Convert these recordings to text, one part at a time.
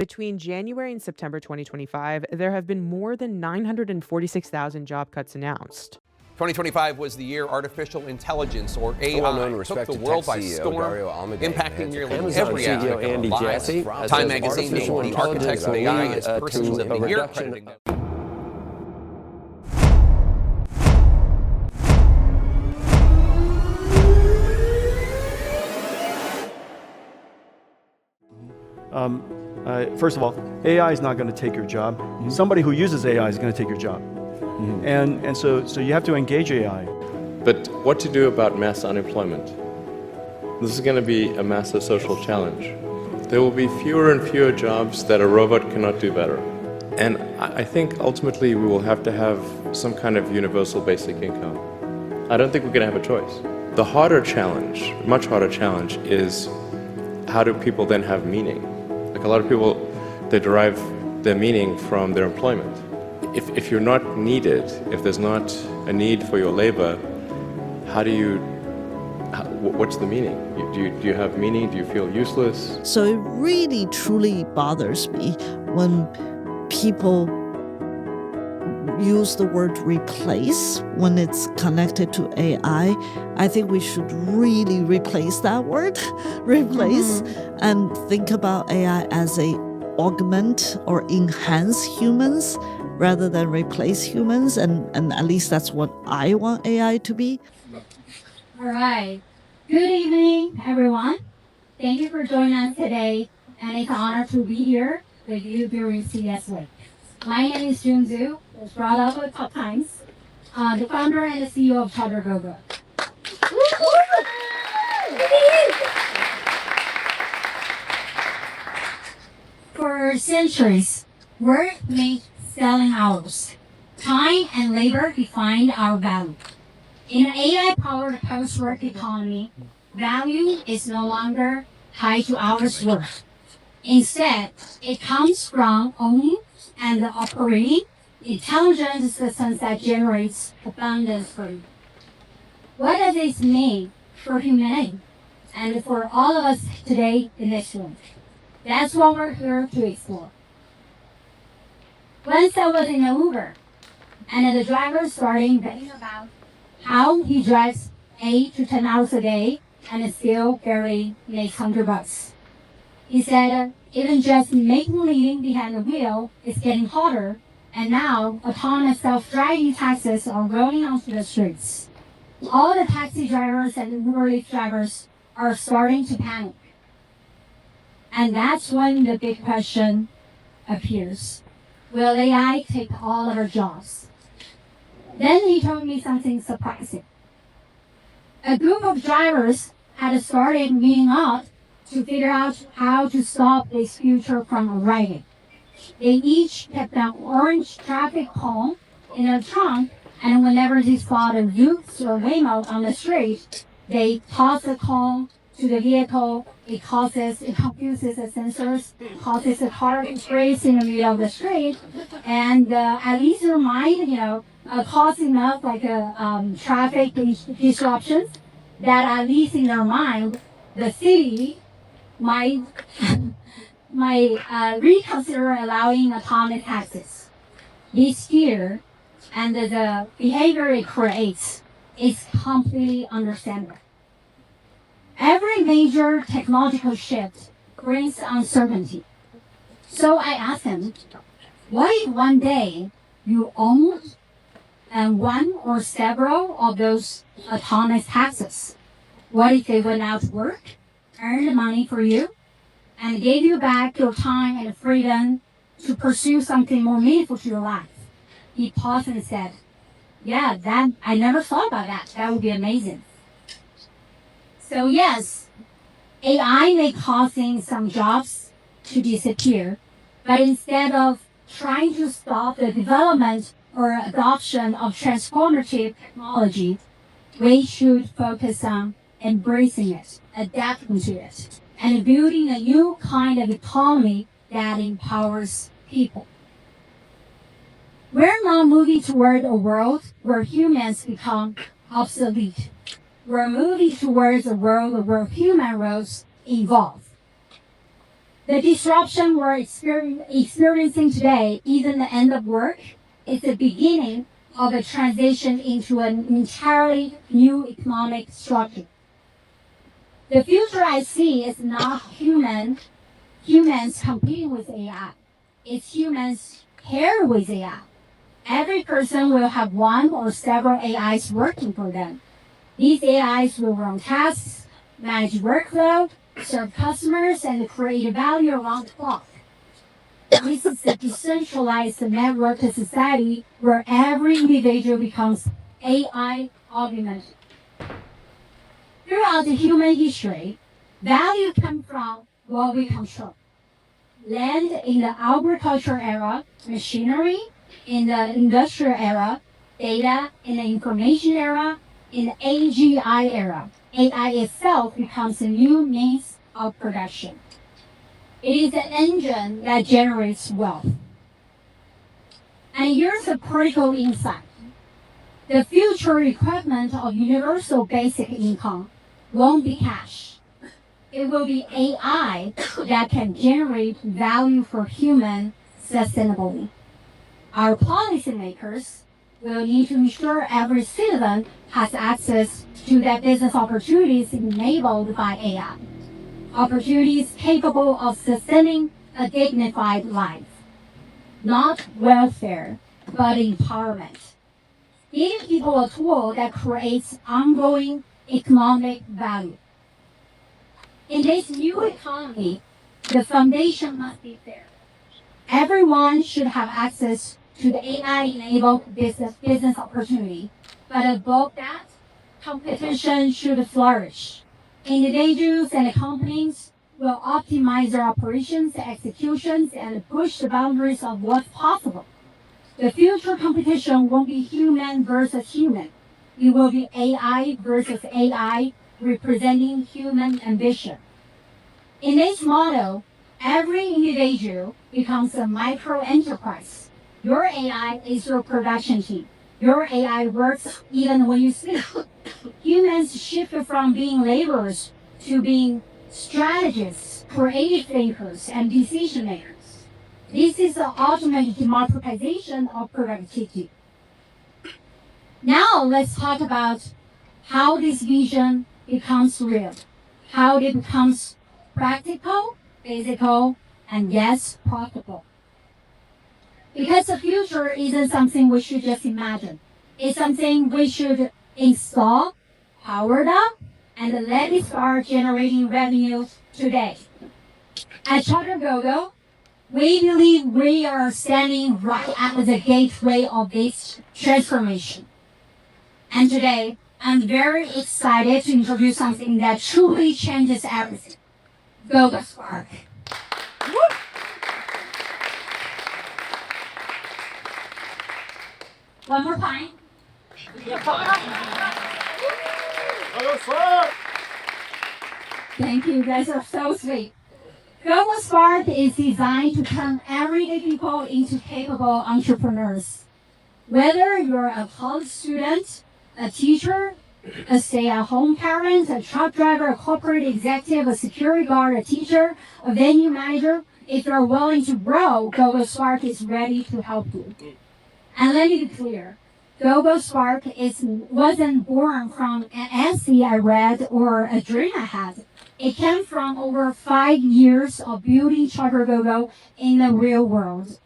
Between January and September 2025, there have been more than 946,000 job cuts announced. 2025 was the year artificial intelligence, or AI, took the world by storm, impacting nearly every aspect of our lives. Time magazine named the architects of AI as persons of the year, crediting them. First of all, AI is not going to take your job. Somebody who uses AI is going to take your job. And so you have to engage AI. But what to do about mass unemployment? This is going to be a massive social challenge. There will be fewer and fewer jobs that a robot cannot do better. And I think ultimately we will have to have some kind of universal basic income. I don't think we're going to have a choice. The harder challenge, much harder challenge, is how do people then have meaning? Like a lot of people, they derive their meaning from their employment. If you're not needed, if there's not a need for your labor, what's the meaning? Do you have meaning? Do you feel useless? So it really, truly bothers me when people use the word replace when it's connected to AI. I think we should really replace that word, and think about AI as a augment or enhance humans rather than replace humans. And at least that's what I want AI to be. All right. Good evening, everyone. Thank you for joining us today, and it's an honor to be here with you during CES Week. My name is Jun Zhu, was brought up with Top Times, the founder and the CEO of ChargerGoGo. For centuries, work made selling hours. Time and labor defined our value. In an AI-powered post-work economy, value is no longer tied to hours worked. Instead, it comes from owning and operating intelligent systems that generates abundance for you. What does this mean for humanity and for all of us today in this room? That's what we're here to explore. Once I was in an Uber, and the driver started betting about how he drives 8 to 10 hours a day and still barely makes $100. He said, even just making a living behind the wheel is getting harder, and now autonomous self-driving taxis are rolling onto the streets. All the taxi drivers and Uber Eats drivers are starting to panic. And that's when the big question appears. Will AI take all of our jobs? Then he told me something surprising. A group of drivers had started meeting up to figure out how to stop this future from arriving. They each kept an orange traffic cone in their trunk, and whenever they spot a Zoox or Waymo on the street, they toss the cone to the vehicle. It confuses the sensors, causes a car to freeze in the middle of the street, and at least their mind, cause enough traffic disruptions that at least in their mind, the city might reconsider allowing autonomous taxis. This fear and the behavior it creates is completely understandable. Every major technological shift brings uncertainty. So I asked him, what if one day you own one or several of those autonomous taxis? What if they went out to work, earned money for you, and gave you back your time and freedom to pursue something more meaningful to your life? He paused and said, yeah, I never thought about that. That would be amazing. So yes, AI may causing some jobs to disappear, but instead of trying to stop the development or adoption of transformative technology, we should focus on embracing it, adapting to it, and building a new kind of economy that empowers people. We're not moving toward a world where humans become obsolete. We're moving towards a world where human roles evolve. The disruption we're experiencing today isn't the end of work. It's the beginning of a transition into an entirely new economic structure. The future I see is not humans competing with AI. It's humans paired with AI. Every person will have one or several AIs working for them. These AIs will run tasks, manage workload, serve customers, and create value around the clock. This is a decentralized networked society where every individual becomes AI augmented. Throughout human history, value comes from what we control. Land in the agricultural era, machinery in the industrial era, data in the information era, in the AGI era. AI itself becomes a new means of production. It is an engine that generates wealth. And here's a critical insight. The future equivalent of universal basic income won't be cash. It will be AI that can generate value for humans sustainably. Our policymakers will need to ensure every citizen has access to the business opportunities enabled by AI. Opportunities capable of sustaining a dignified life. Not welfare, but empowerment. Giving people a tool that creates ongoing economic value. In this new economy, the foundation must be fair. Everyone should have access to the AI-enabled business opportunity, but above that, competition should flourish. Individuals and companies will optimize their operations, executions, and push the boundaries of what's possible. The future competition won't be human versus human. It will be AI versus AI, representing human ambition. In this model, every individual becomes a micro-enterprise. Your AI is your production team. Your AI works even when you sleep. Humans shift from being laborers to being strategists, creative thinkers, and decision makers. This is the ultimate democratization of productivity. Now let's talk about how this vision becomes real, how it becomes practical, physical, and yes, profitable. Because the future isn't something we should just imagine. It's something we should install, power up, and let it start generating revenue today. At ChargerGoGo, we believe we are standing right at the gateway of this transformation. And today, I'm very excited to introduce something that truly changes everything. GoGoSpark. One more time. Thank you, you guys are so sweet. GoGoSpark is designed to turn everyday people into capable entrepreneurs. Whether you're a college student, a teacher, a stay-at-home parent, a truck driver, a corporate executive, a security guard, a teacher, a venue manager, if you're willing to grow, GoGoSpark is ready to help you. And let me be clear, GoGoSpark wasn't born from an essay I read or a dream I had. It came from over 5 years of building ChargerGoGo in the real world.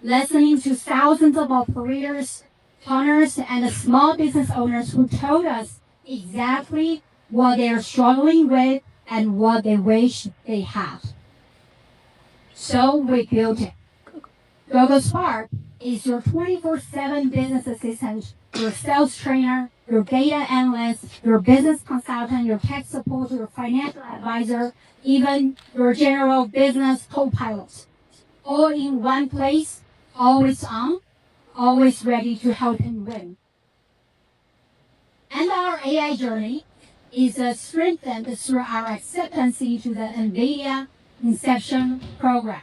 Listening to thousands of operators, owners, and small business owners who told us exactly what they are struggling with and what they wish they had. So we built it. GoGoSpark is your 24/7 business assistant, your sales trainer, your data analyst, your business consultant, your tech support, your financial advisor, even your general business copilot. All in one place, always on, always ready to help him win. And our AI journey is strengthened through our acceptance to the NVIDIA Inception program.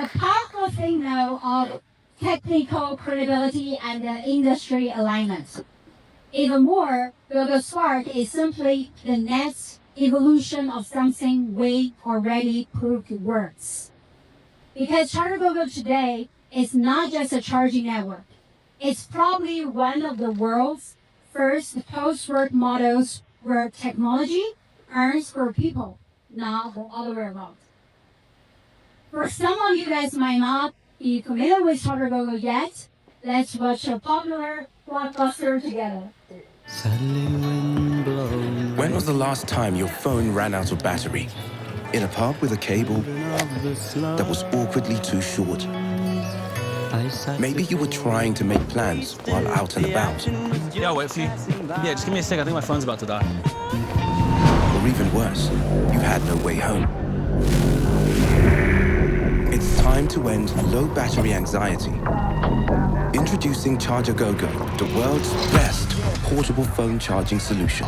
A powerful signal of technical credibility and industry alignment. Even more, GoGoSpark is simply the next evolution of something we already proved works. Because ChargerGoGo today is not just a charging network. It's probably one of the world's first post-work models where technology earns for people, not the other way around. For some of you guys might not be familiar with ChargerGoGo yet, let's watch a popular blockbuster together. When was the last time your phone ran out of battery? In a pub with a cable that was awkwardly too short? Maybe you were trying to make plans while out and about. Yeah, wait for you. Yeah, just give me a sec. I think my phone's about to die. Or even worse, you had no way home. It's time to end low battery anxiety. Introducing ChargerGoGo, the world's best portable phone charging solution.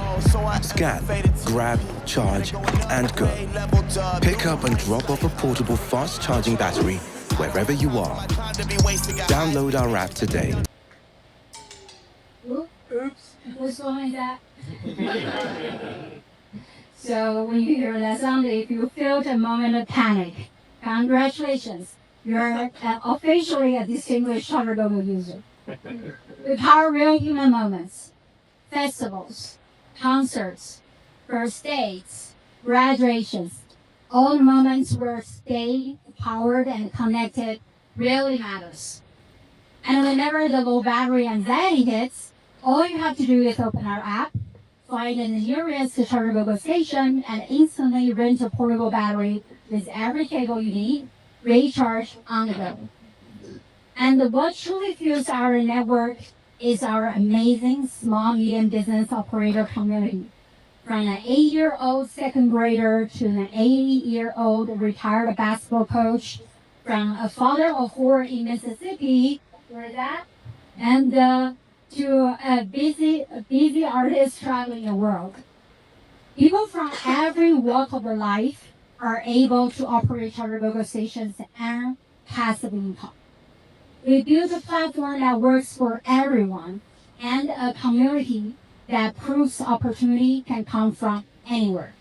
Scan, grab, charge, and go. Pick up and drop off a portable fast charging battery wherever you are. Download our app today. Oops, whose phone is that? So when you hear that sound, if you feel a moment of panic, congratulations. You're officially a distinguished ChargerGoGo user. We power real human moments, festivals, concerts, first dates, graduations, all the moments where stay powered and connected really matters. And whenever the low battery anxiety hits, all you have to do is open our app, find the nearest ChargerGoGo station, and instantly rent a portable battery with every cable you need, recharge on the go. And what truly fuels our network is our amazing small medium business operator community. From an 8-year-old second grader to an 80-year-old retired basketball coach, from a father of 4 in Mississippi, where that, and to a busy artist traveling the world. People from every walk of their life are able to operate ChargerGoGo stations and passive income. We build a platform that works for everyone and a community that proves opportunity can come from anywhere.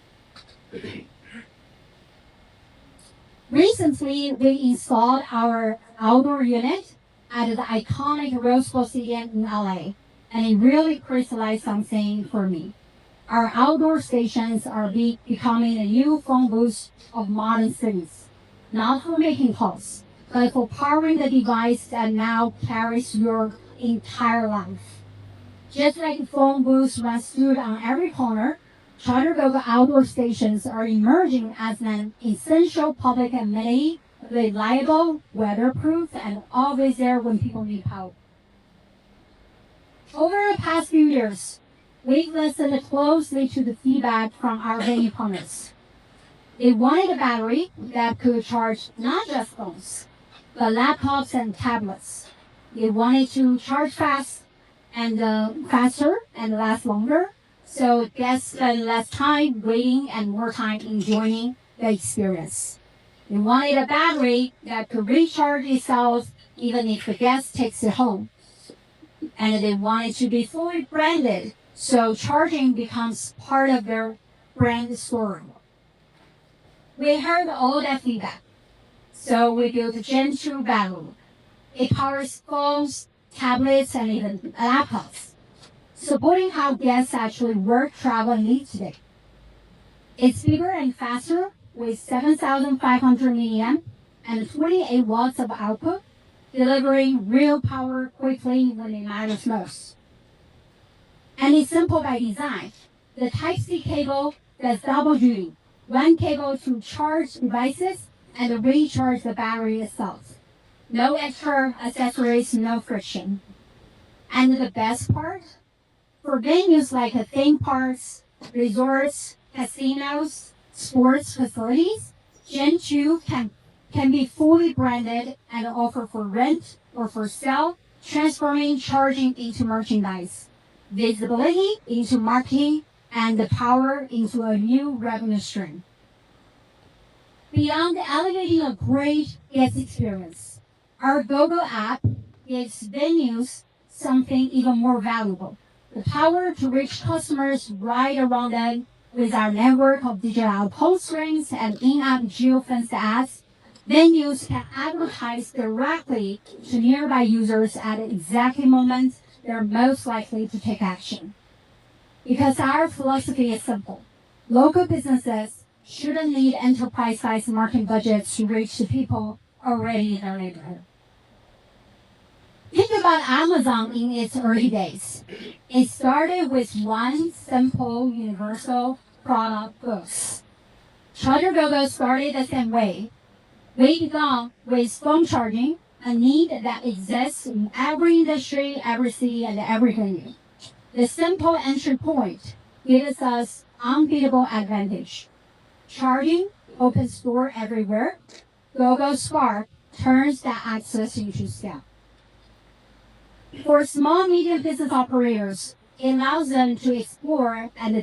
Recently, we installed our outdoor unit at the iconic Rose Bowl Stadium in LA, and it really crystallized something for me. Our outdoor stations are becoming the new phone booths of modern cities, not for making calls, but for powering the device that now carries your entire life. Just like phone booths once stood on every corner, ChargerGoGo outdoor stations are emerging as an essential public amenity, reliable, weatherproof, and always there when people need help. Over the past few years, we've listened closely to the feedback from our venue partners. They wanted a battery that could charge not just phones, but laptops and tablets. They wanted to charge fast and faster and last longer, so guests spend less time waiting and more time enjoying the experience. They wanted a battery that could recharge itself even if the guest takes it home. And they wanted to be fully branded, so charging becomes part of their brand story. We heard all that feedback, so we built a Gen 2 battery. It powers phones, tablets, and even laptops, supporting how guests actually work, travel, and live today. It's bigger and faster with 7,500 milliamp and 28 watts of output, delivering real power quickly when it matters most. And it's simple by design. The Type-C cable does double duty. One cable to charge devices and recharge the battery itself. No extra accessories, no friction. And the best part? For venues like theme parks, resorts, casinos, sports facilities, Gen 2 can be fully branded and offered for rent or for sale, transforming charging into merchandise, visibility into marketing, and the power into a new revenue stream. Beyond elevating a great guest experience, our GoGo app gives venues something even more valuable, the power to reach customers right around them with our network of digital post screens and in-app geofenced ads, venues can advertise directly to nearby users at the exact moment they're most likely to take action. Because our philosophy is simple. Local businesses shouldn't need enterprise-sized marketing budgets to reach the people already in their neighborhood. Think about Amazon in its early days. It started with one simple universal product books. ChargerGoGo started the same way. We began with phone charging, a need that exists in every industry, every city, and every venue. The simple entry point gives us unbeatable advantage. Charging opens door everywhere. GoGoSpark turns that access into scale. For small medium business operators, it allows them to explore and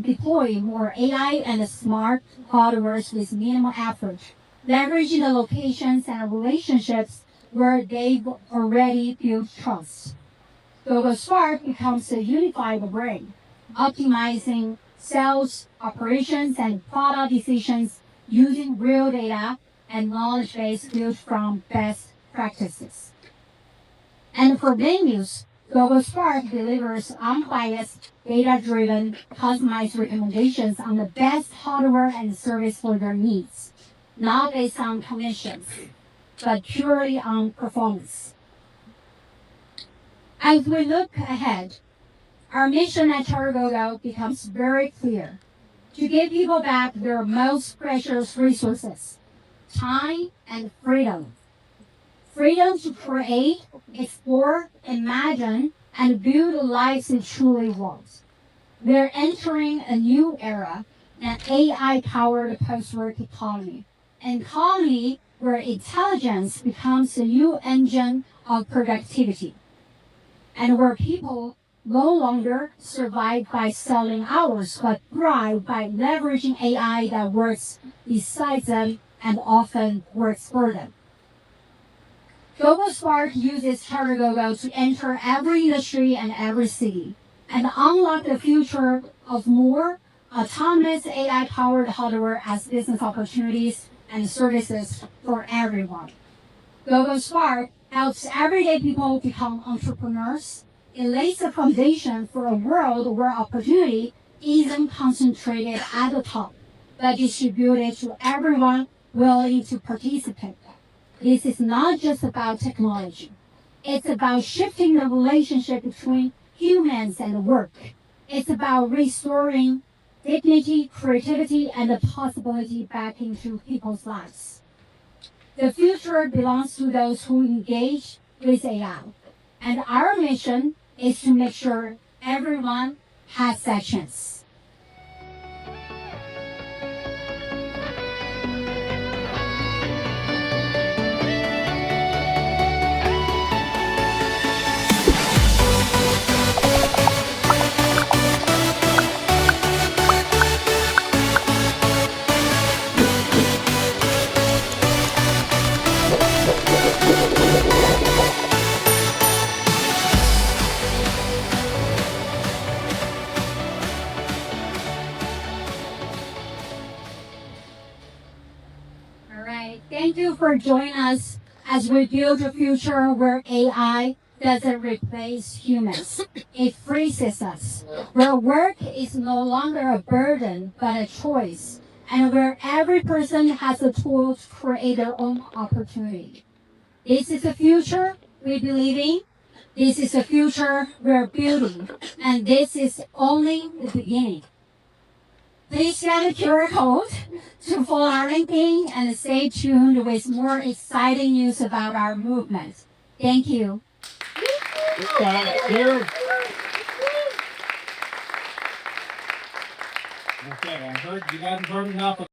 deploy more AI and smart hardware with minimal effort, leveraging the locations and relationships where they've already built trust. GoGoSpark becomes a unified brain, optimizing sales, operations, and product decisions using real data and knowledge base built from best practices. And for venues, GoGoSpark delivers unbiased, data-driven, customized recommendations on the best hardware and service for their needs, not based on commissions, but purely on performance. As we look ahead, our mission at ChargerGoGo becomes very clear: to give people back their most precious resources, time and freedom. Freedom to create, explore, imagine, and build the lives they truly want. We're entering a new era, an AI-powered post-work economy, an economy where intelligence becomes the new engine of productivity, and where people no longer survive by selling hours, but thrive by leveraging AI that works beside them and often works for them. GoGoSpark uses ChargerGoGo to enter every industry and every city and unlock the future of more autonomous AI-powered hardware as business opportunities and services for everyone. GoGoSpark helps everyday people become entrepreneurs. It lays the foundation for a world where opportunity isn't concentrated at the top, but distributed to everyone willing to participate. This is not just about technology. It's about shifting the relationship between humans and work. It's about restoring dignity, creativity, and the possibility back into people's lives. The future belongs to those who engage with AI. And our mission is to make sure everyone has that chance. Thank you for joining us as we build a future where AI doesn't replace humans. It frees us, where work is no longer a burden, but a choice, and where every person has a tool to create their own opportunity. This is the future we believe in. This is the future we're building, and this is only the beginning. Please scan the QR code to follow our LinkedIn and stay tuned with more exciting news about our movement. Thank you. Okay, I heard you guys heard enough.